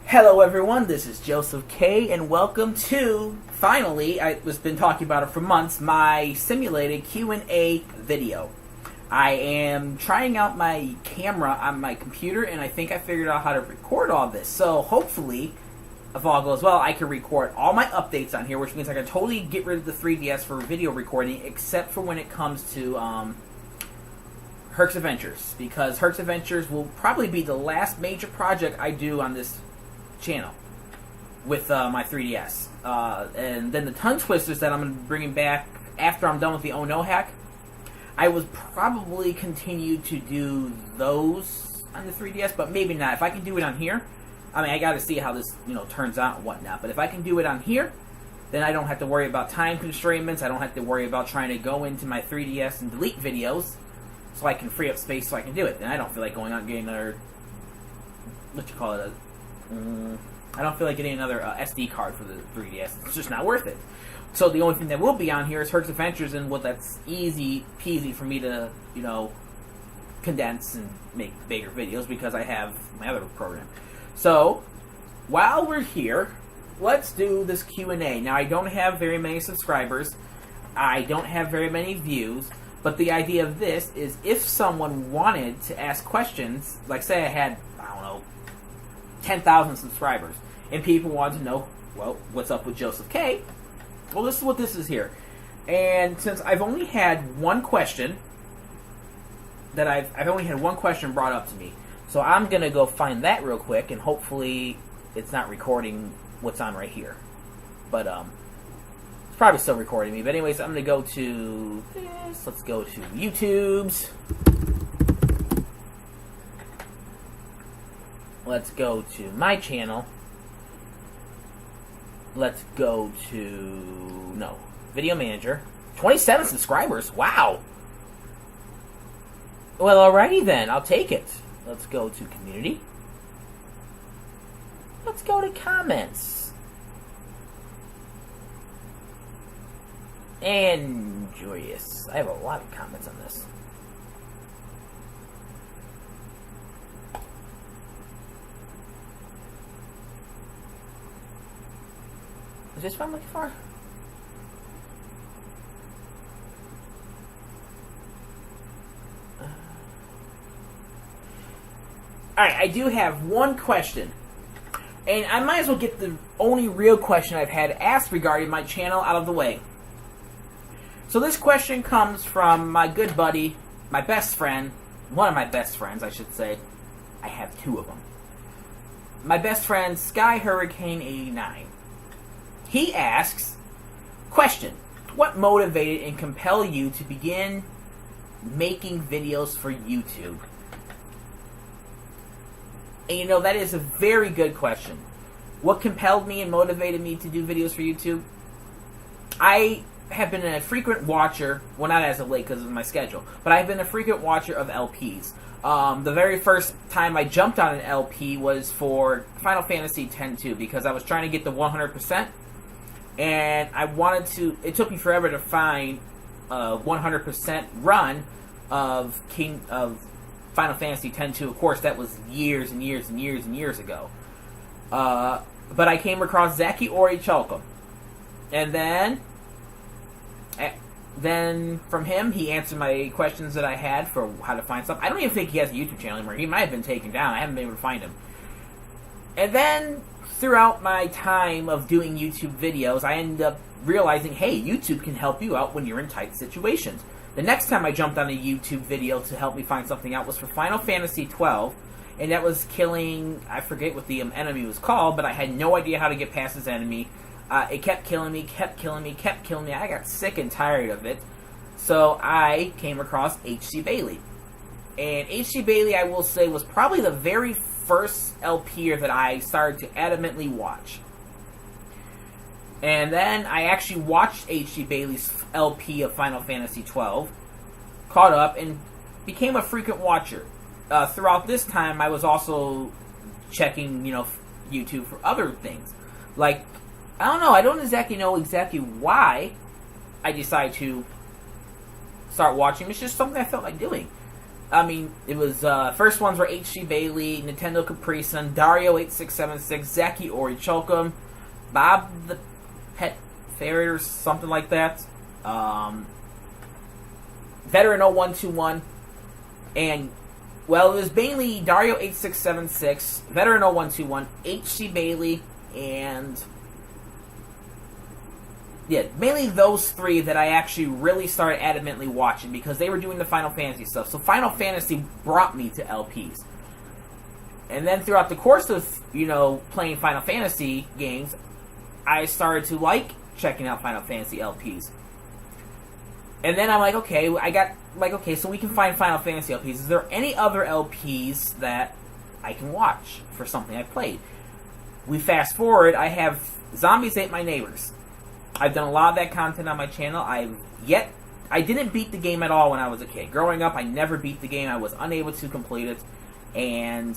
Hello everyone, this is Joseph K, and welcome to, finally, I've been talking about it for months, my simulated Q&A video. I am trying out my camera on my computer, and I think I figured out how to record all this. So hopefully, if all goes well, I can record all my updates on here, which means I can totally get rid of the 3DS for video recording, except for when it comes to Herc's Adventures, because Herc's Adventures will probably be the last major project I do on this channel with my 3DS. And then the tongue twisters that I'm going to be bringing back after I'm done with the Oh No hack, I would probably continue to do those on the 3DS, but maybe not. If I can do it on here, I mean, I got to see how this turns out and whatnot, but if I can do it on here, then I don't have to worry about time constraints. I don't have to worry about trying to go into my 3DS and delete videos, so I can free up space so I can do it. And I don't feel like going out and getting another, I don't feel like getting another SD card for the 3DS. It's just not worth it. So the only thing that will be on here is Herc's Adventures, and that's easy peasy for me to, condense and make bigger videos because I have my other program. So, while we're here, let's do this Q&A. Now, I don't have very many subscribers. I don't have very many views. But the idea of this is if someone wanted to ask questions, like say I had, 10,000 subscribers, and people wanted to know, well, what's up with Joseph K? Well, this is what this is here. And since I've only had one question, I've only had one question brought up to me, so I'm going to go find that real quick, and hopefully it's not recording what's on right here. But, it's probably still recording me. But anyways, I'm going to go to this. Let's go to YouTube's. Let's go to my channel. Let's go to, Video Manager. 27 subscribers. Wow. Well, alrighty then. I'll take it. Let's go to Community. Let's go to Comments. And Joyous. I have a lot of comments on this. Is this what I'm looking for? Alright, I do have one question. And I might as well get the only real question I've had asked regarding my channel out of the way. So this question comes from my good buddy, my best friend, one of my best friends, I should say. I have two of them. My best friend, Sky Hurricane 89. He asks, question, what motivated and compelled you to begin making videos for YouTube? And that is a very good question. What compelled me and motivated me to do videos for YouTube? I have been a frequent watcher, well, not as of late because of my schedule, but I've been a frequent watcher of LPs. The very first time I jumped on an LP was for Final Fantasy X-2 because I was trying to get the 100%. And I wanted to, it took me forever to find a 100% run of Final Fantasy X-2. Of course, that was years and years and years and years ago. But I came across Zaki Orichalcum. And then from him, he answered my questions that I had for how to find stuff. I don't even think he has a YouTube channel anymore. He might have been taken down. I haven't been able to find him. And then throughout my time of doing YouTube videos, I ended up realizing, hey, YouTube can help you out when you're in tight situations. The next time I jumped on a YouTube video to help me find something out was for Final Fantasy XII, and that was killing, I forget what the enemy was called, but I had no idea how to get past this enemy. It kept killing me, kept killing me, kept killing me. I got sick and tired of it, so I came across H.C. Bailey. And H.C. Bailey, I will say, was probably the very first LPer that I started to adamantly watch. And then I actually watched H.C. Bailey's LP of Final Fantasy XII, caught up, and became a frequent watcher. Throughout this time, I was also checking, YouTube for other things. Like, I don't exactly know why I decided to start watching. It's just something I felt like doing. I mean, it was, first ones were H.C. Bailey, Nintendo Capri Sun, Dario8676, Zaki Orichalcum, Bob the Pet Ferret or something like that, Veteran0121, and, well, it was mainly Dario8676, Veteran0121, H.C. Bailey, and yeah, mainly those three that I actually really started adamantly watching because they were doing the Final Fantasy stuff. So Final Fantasy brought me to LPs. And then throughout the course of, playing Final Fantasy games, I started to like checking out Final Fantasy LPs. And then I'm like, okay, so we can find Final Fantasy LPs. Is there any other LPs that I can watch for something I played? We fast forward, I have Zombies Ate My Neighbors. I've done a lot of that content on my channel. I didn't beat the game at all when I was a kid. Growing up, I never beat the game. I was unable to complete it. And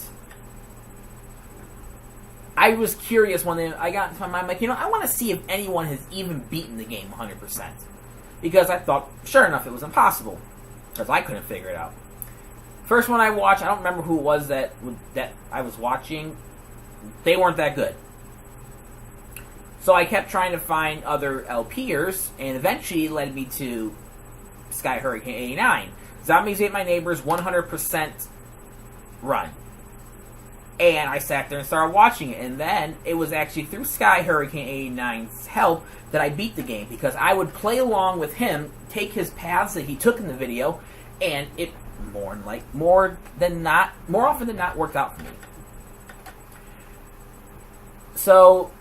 I was curious one day. I got into my mind, like, I want to see if anyone has even beaten the game 100%. Because I thought, sure enough, it was impossible. Because I couldn't figure it out. First one I watched, I don't remember who it was that I was watching. They weren't that good. So I kept trying to find other LPers, and eventually it led me to Sky Hurricane 89. Zombies Ate My Neighbors 100% run. And I sat there and started watching it, and then it was actually through Sky Hurricane 89's help that I beat the game, because I would play along with him, take his paths that he took in the video, and it more often than not worked out for me. So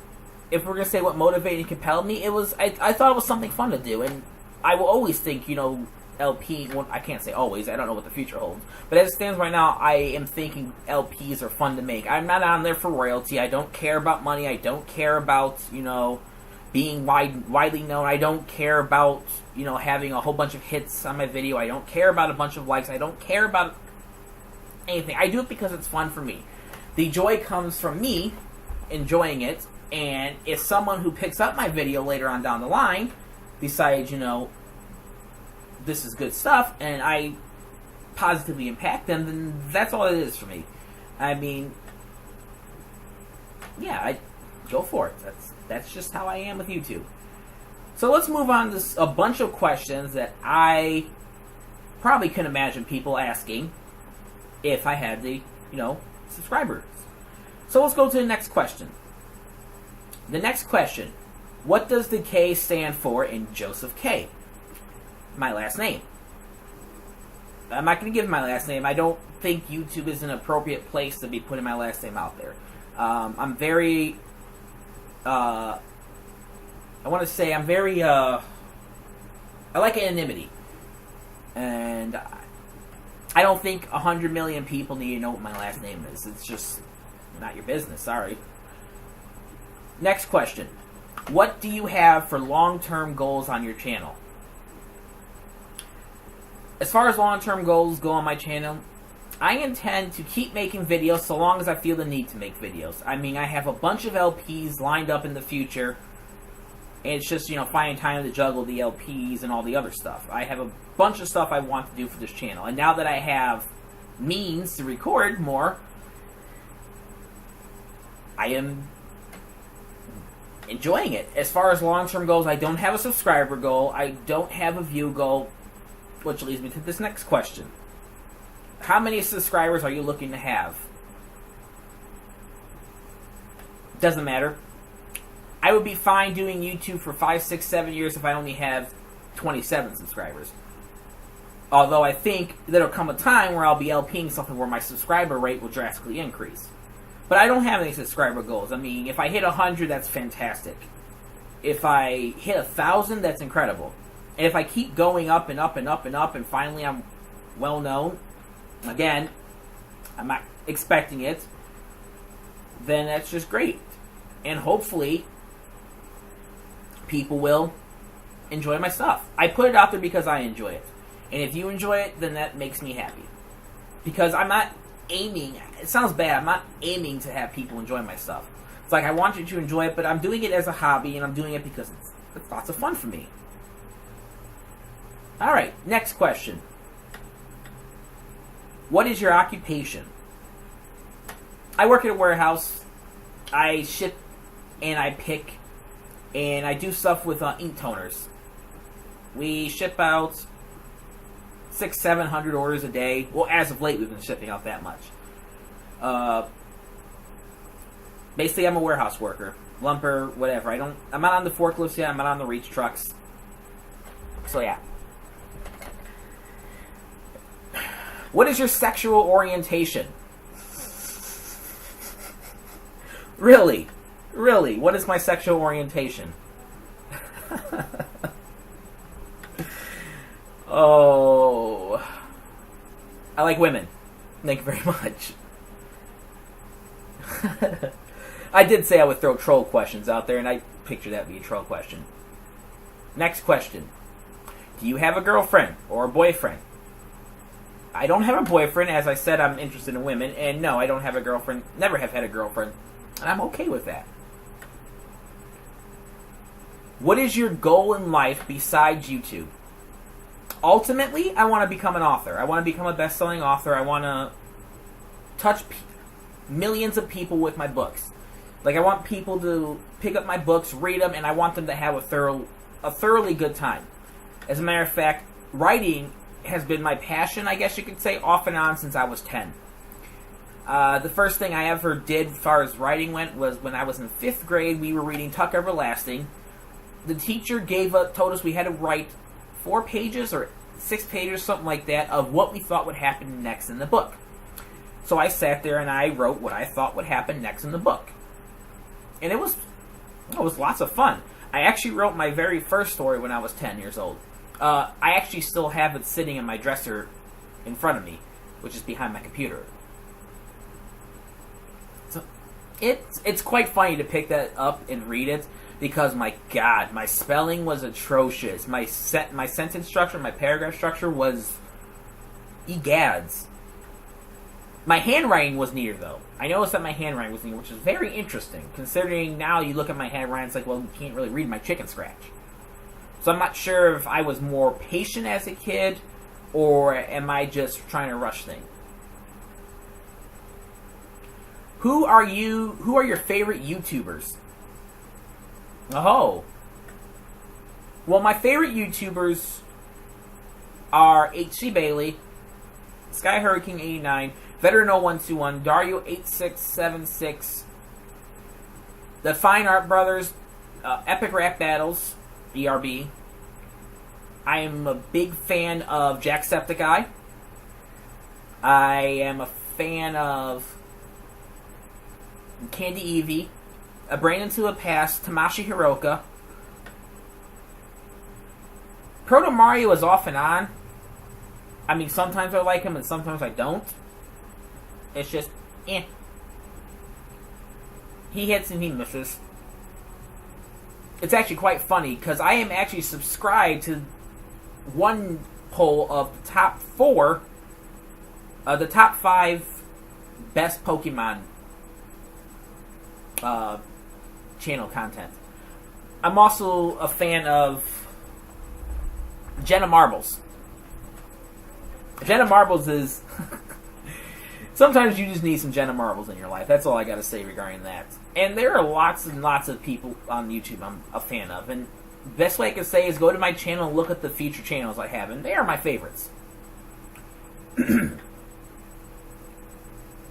if we're going to say what motivated and compelled me, it was, I thought it was something fun to do, and I will always think, LP, well, I can't say always, I don't know what the future holds, but as it stands right now, I am thinking LPs are fun to make. I'm not on there for royalty, I don't care about money, I don't care about, being widely known, I don't care about, having a whole bunch of hits on my video, I don't care about a bunch of likes, I don't care about anything. I do it because it's fun for me. The joy comes from me enjoying it. And if someone who picks up my video later on down the line decides, this is good stuff, and I positively impact them, then that's all it is for me. I mean, yeah, I go for it. That's just how I am with YouTube. So let's move on to a bunch of questions that I probably couldn't imagine people asking if I had the, subscribers. So let's go to the next question. The next question, what does the K stand for in Joseph K? My last name. I'm not going to give my last name. I don't think YouTube is an appropriate place to be putting my last name out there. I'm very, I like anonymity. And I don't think 100 million people need to know what my last name is. It's just not your business, sorry. Next question. What do you have for long-term goals on your channel? As far as long-term goals go on my channel, I intend to keep making videos so long as I feel the need to make videos. I mean, I have a bunch of LPs lined up in the future, and it's just, finding time to juggle the LPs and all the other stuff. I have a bunch of stuff I want to do for this channel, and now that I have means to record more, I am enjoying it. As far as long-term goals, I don't have a subscriber goal. I don't have a view goal, which leads me to this next question. How many subscribers are you looking to have? Doesn't matter. I would be fine doing YouTube for 5, 6, 7 years if I only have 27 subscribers. Although I think there'll come a time where I'll be LPing something where my subscriber rate will drastically increase. But I don't have any subscriber goals. I mean, if I hit 100, that's fantastic. If I hit 1,000, that's incredible. And if I keep going up and up and up and up, and finally I'm well known, again, I'm not expecting it, then that's just great. And hopefully, people will enjoy my stuff. I put it out there because I enjoy it. And if you enjoy it, then that makes me happy. Because I'm not aiming, it sounds bad, I'm not aiming to have people enjoy my stuff. It's like I want you to enjoy it, but I'm doing it as a hobby, and I'm doing it because it's lots of fun for me. Alright, next question. What is your occupation? I work at a warehouse. I ship and I pick and I do stuff with ink toners. We ship out 600-700 orders a day. Well, as of late, we've been shipping out that much. Basically, I'm a warehouse worker, lumper, whatever. I'm not on the forklifts yet. I'm not on the reach trucks. So yeah. What is your sexual orientation? Really? What is my sexual orientation? Oh, I like women. Thank you very much. I did say I would throw troll questions out there, and I picture that would be a troll question. Next question. Do you have a girlfriend or a boyfriend? I don't have a boyfriend. As I said, I'm interested in women. And no, I don't have a girlfriend. Never have had a girlfriend. And I'm okay with that. What is your goal in life besides YouTube? Ultimately, I want to become an author. I want to become a best-selling author. I want to touch millions of people with my books. Like, I want people to pick up my books, read them, and I want them to have a thoroughly good time. As a matter of fact, writing has been my passion, I guess you could say, off and on since I was 10. The first thing I ever did as far as writing went was when I was in 5th grade. We were reading Tuck Everlasting. The teacher told us we had to write 4 pages or 6 pages, something like that, of what we thought would happen next in the book. So I sat there and I wrote what I thought would happen next in the book. And it was lots of fun. I actually wrote my very first story when I was 10 years old. I actually still have it sitting in my dresser in front of me, which is behind my computer. So it's quite funny to pick that up and read it, because my God, my spelling was atrocious. My sentence structure, my paragraph structure was egads. My handwriting was neater, though. I noticed that my handwriting was neater, which is very interesting, considering now you look at my handwriting, it's like, well, you can't really read my chicken scratch. So I'm not sure if I was more patient as a kid, or am I just trying to rush things. Who are your favorite YouTubers? Oh. Well, my favorite YouTubers are HC Bailey, Sky Hurricane 89, Veteran 0121, Dario 8676, the Fine Art Brothers, Epic Rap Battles, ERB. I am a big fan of Jacksepticeye. I am a fan of Candy Eevee, A Brain Into a Past, Tamashi Hiroka. Proto Mario is off and on. I mean, sometimes I like him and sometimes I don't. It's just, eh. He hits and he misses. It's actually quite funny, because I am actually subscribed to one poll of the top 5 best Pokemon channel content. I'm also a fan of Jenna Marbles. Jenna Marbles is... Sometimes you just need some Jenna Marbles in your life. That's all I gotta say regarding that. And there are lots and lots of people on YouTube I'm a fan of. And the best way I can say is go to my channel and look at the featured channels I have. And they are my favorites.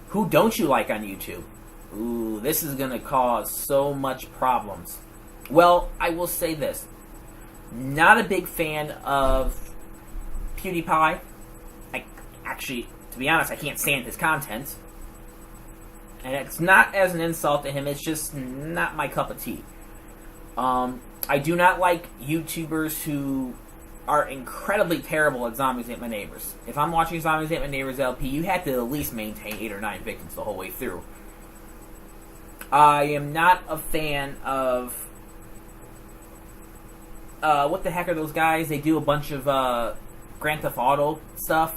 Who don't you like on YouTube? Ooh, this is gonna cause so much problems. Well, I will say this. Not a big fan of PewDiePie. To be honest, I can't stand his content. And it's not as an insult to him, it's just not my cup of tea. I do not like YouTubers who are incredibly terrible at Zombies Ate My Neighbors. If I'm watching Zombies Ate My Neighbors LP, you have to at least maintain 8 or 9 victims the whole way through. I am not a fan of... what the heck are those guys? They do a bunch of Grand Theft Auto stuff.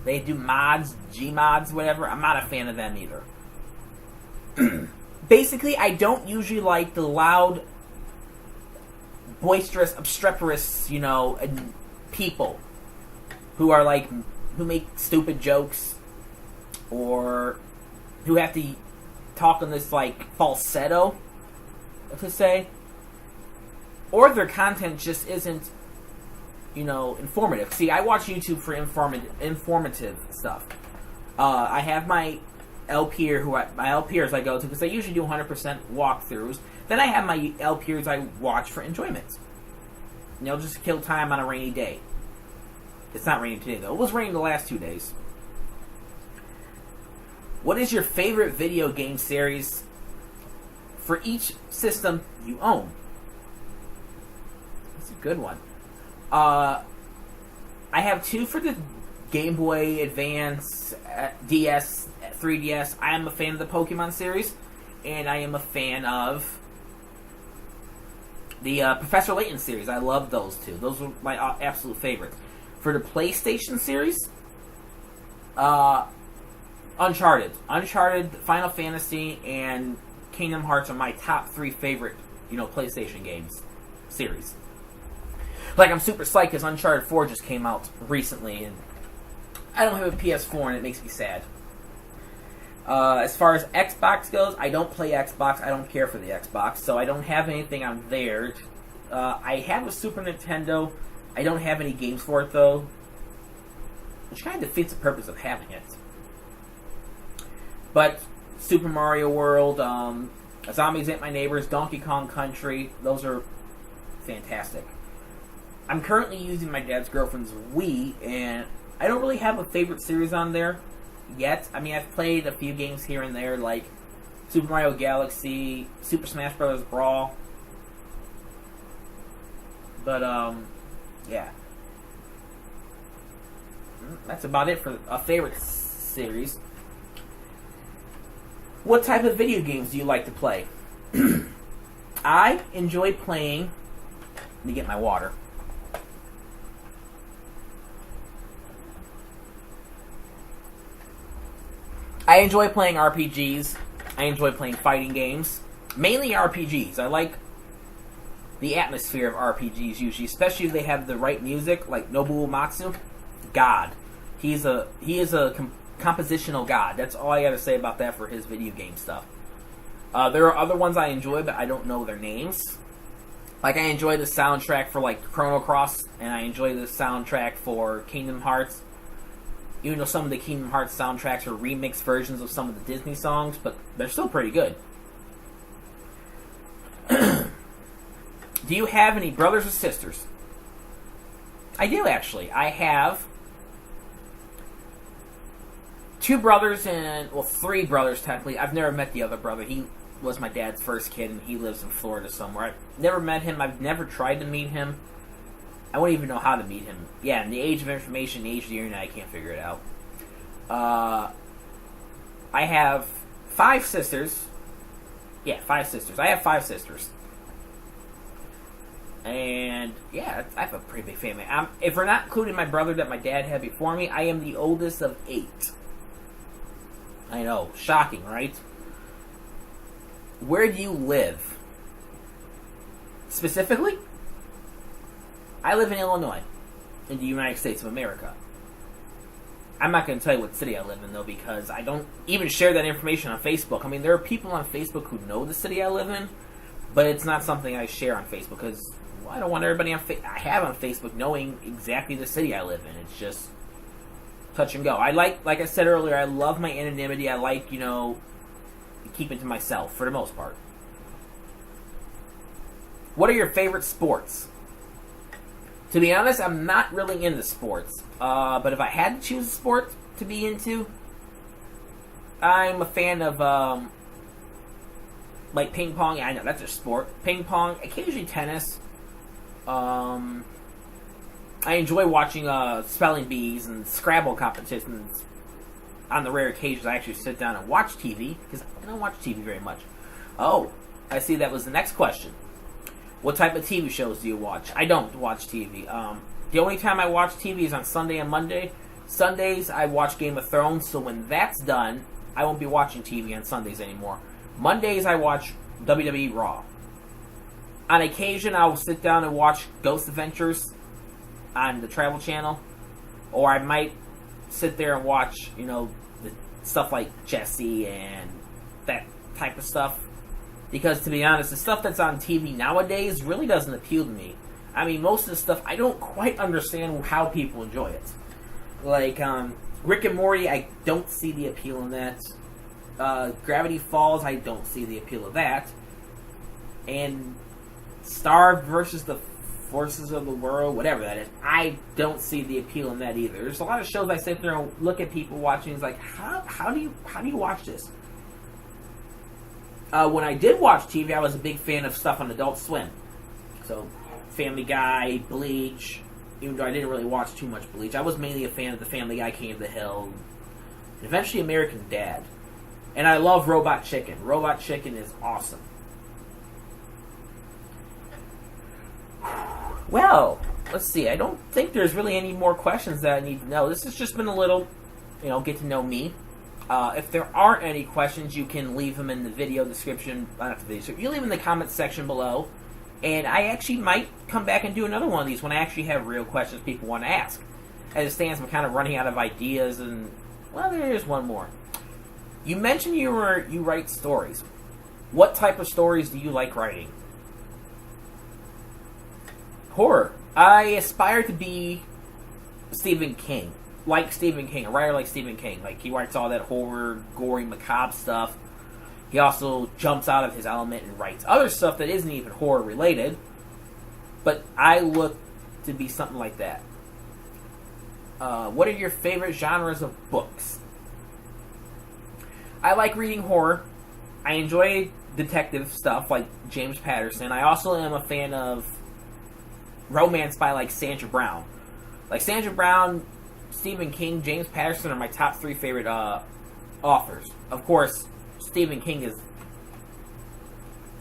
They do mods, Gmods, whatever. I'm not a fan of them either. Basically, I don't usually like the loud, boisterous, obstreperous, people who are who make stupid jokes or who have to talk in this like falsetto to say, or their content just isn't, informative. See, I watch YouTube for informative stuff. I have my LPers I go to because I usually do 100% walkthroughs. Then I have my LPers I watch for enjoyment. Just to kill time on a rainy day. It's not raining today though. It was raining the last 2 days. What is your favorite video game series for each system you own? That's a good one. I have 2 for the Game Boy Advance, DS, 3DS. I am a fan of the Pokemon series, and I am a fan of the Professor Layton series. I love those 2. Those were my absolute favorites. For the PlayStation series, Uncharted, Final Fantasy, and Kingdom Hearts are my top 3 favorite, PlayStation games series. Like, I'm super psyched because Uncharted 4 just came out recently, and I don't have a PS4, and it makes me sad. As far as Xbox goes, I don't play Xbox. I don't care for the Xbox, so I don't have anything on there. I have a Super Nintendo. I don't have any games for it, though, which kind of defeats the purpose of having it. But Super Mario World, Zombies Ate My Neighbors, Donkey Kong Country, those are fantastic. I'm currently using my dad's girlfriend's Wii, and I don't really have a favorite series on there yet. I mean, I've played a few games here and there, like Super Mario Galaxy, Super Smash Bros. Brawl. But, yeah. That's about it for a favorite series. What type of video games do you like to play? I enjoy playing... Let me get my water. I enjoy playing RPGs. I enjoy playing fighting games. Mainly RPGs. I like the atmosphere of RPGs usually, especially if they have the right music, like Nobuo Uematsu. God. He is a compositional god. That's all I gotta say about that for his video game stuff. There are other ones I enjoy, but I don't know their names. Like, I enjoy the soundtrack for, like, Chrono Cross, and I enjoy the soundtrack for Kingdom Hearts. Even though some of the Kingdom Hearts soundtracks are remixed versions of some of the Disney songs, but they're still pretty good. Do you have any brothers or sisters? I do, actually. I have 2 brothers and, well, 3 brothers, technically. I've never met the other brother. He was my dad's first kid, and he lives in Florida somewhere. I've never met him. I've never tried to meet him. I wouldn't even know how to meet him. Yeah, in the age of information, the age of the internet, I can't figure it out. I have 5 sisters. Yeah, 5 sisters. I have 5 sisters. And, yeah, I have a pretty big family. If we're not including my brother that my dad had before me, I am the oldest of 8. I know, shocking, right? Where do you live? Specifically? I live in Illinois, in the United States of America. I'm not going to tell you what city I live in, though, because I don't even share that information on Facebook. I mean, there are people on Facebook who know the city I live in, but it's not something I share on Facebook, because I don't want everybody I have on Facebook knowing exactly the city I live in. It's just touch and go. Like I said earlier, I love my anonymity. I like, keeping to myself, for the most part. What are your favorite sports? To be honest, I'm not really into sports. But if I had to choose a sport to be into, I'm a fan of, like ping pong. Yeah, I know, that's a sport. Ping pong, occasionally tennis. I enjoy watching spelling bees and Scrabble competitions. On the rare occasions I actually sit down and watch TV, because I don't watch TV very much. Oh, I see that was the next question. What type of TV shows do you watch? I don't watch TV. The only time I watch TV is on Sunday and Monday. Sundays, I watch Game of Thrones, so when that's done, I won't be watching TV on Sundays anymore. Mondays, I watch WWE Raw. On occasion, I'll sit down and watch Ghost Adventures on the Travel Channel. Or I might sit there and watch, the stuff like Jesse and that type of stuff. Because, to be honest, the stuff that's on TV nowadays really doesn't appeal to me. I mean, most of the stuff, I don't quite understand how people enjoy it. Like, Rick and Morty, I don't see the appeal in that. Gravity Falls, I don't see the appeal of that. And Starved versus the Forces of the World, whatever that is, I don't see the appeal in that either. There's a lot of shows I sit there and look at people watching, it's like, how do you watch this? When I did watch TV, I was a big fan of stuff on Adult Swim. So, Family Guy, Bleach, even though I didn't really watch too much Bleach. I was mainly a fan of the Family Guy, King of the Hill, and eventually American Dad. And I love Robot Chicken. Robot Chicken is awesome. Well, let's see. I don't think there's really any more questions that I need to know. This has just been a little, get to know me. If there aren't any questions, you can leave them in the video description. Not the video. You leave them in the comments section below. And I actually might come back and do another one of these when I actually have real questions people want to ask. As it stands, I'm kind of running out of ideas, and, well, there's one more. You mentioned you write stories. What type of stories do you like writing? Horror. I aspire to be Stephen King. Like Stephen King. A writer like Stephen King. Like, he writes all that horror, gory, macabre stuff. He also jumps out of his element and writes other stuff that isn't even horror related. But I look to be something like that. What are your favorite genres of books? I like reading horror. I enjoy detective stuff like James Patterson. I also am a fan of romance by like Sandra Brown. Like Sandra Brown, Stephen King, James Patterson are my top 3 favorite authors. Of course, Stephen King is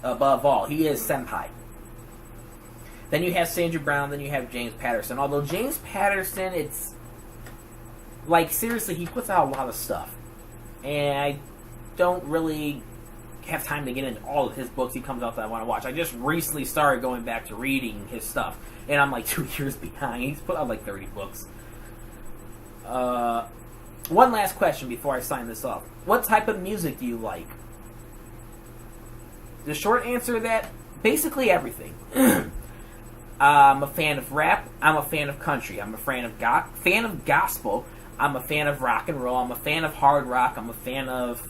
above all. He is senpai. Then you have Sandra Brown, then you have James Patterson. Although James Patterson, it's like, seriously, he puts out a lot of stuff. And I don't really have time to get into all of his books he comes out that I want to watch. I just recently started going back to reading his stuff. And I'm like 2 years behind. He's put out like 30 books. One last question before I sign this off. What type of music do you like? The short answer to that, basically everything. I'm a fan of rap. I'm a fan of country. I'm a fan of gospel. I'm a fan of rock and roll. I'm a fan of hard rock. I'm a fan of,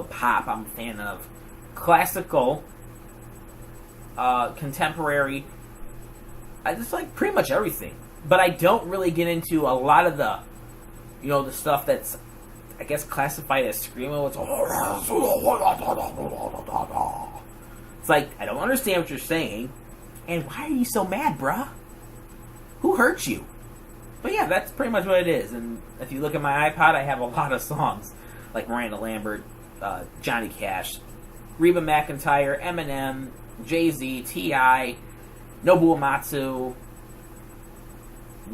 pop. I'm a fan of classical, contemporary. I just like pretty much everything. But I don't really get into a lot of the, the stuff that's, I guess, classified as screamo. It's like, I don't understand what you're saying. And why are you so mad, bruh? Who hurt you? But yeah, that's pretty much what it is. And if you look at my iPod, I have a lot of songs. Like Miranda Lambert, Johnny Cash, Reba McEntire, Eminem, Jay-Z, T.I., Nobuo Uematsu.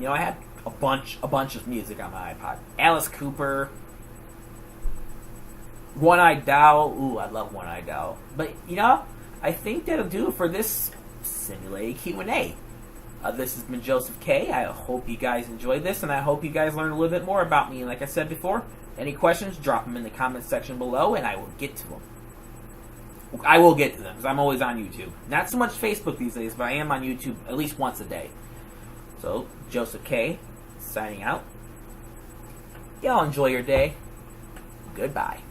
I had a bunch of music on my iPod. Alice Cooper, One-Eyed Doll. Ooh, I love One-Eyed Doll. But, I think that'll do it for this simulated Q&A. This has been Joseph K. I hope you guys enjoyed this, and I hope you guys learned a little bit more about me. And like I said before, any questions, drop them in the comments section below, and I will get to them. I will get to them, because I'm always on YouTube. Not so much Facebook these days, but I am on YouTube at least once a day. So, Joseph K. signing out. Y'all enjoy your day. Goodbye.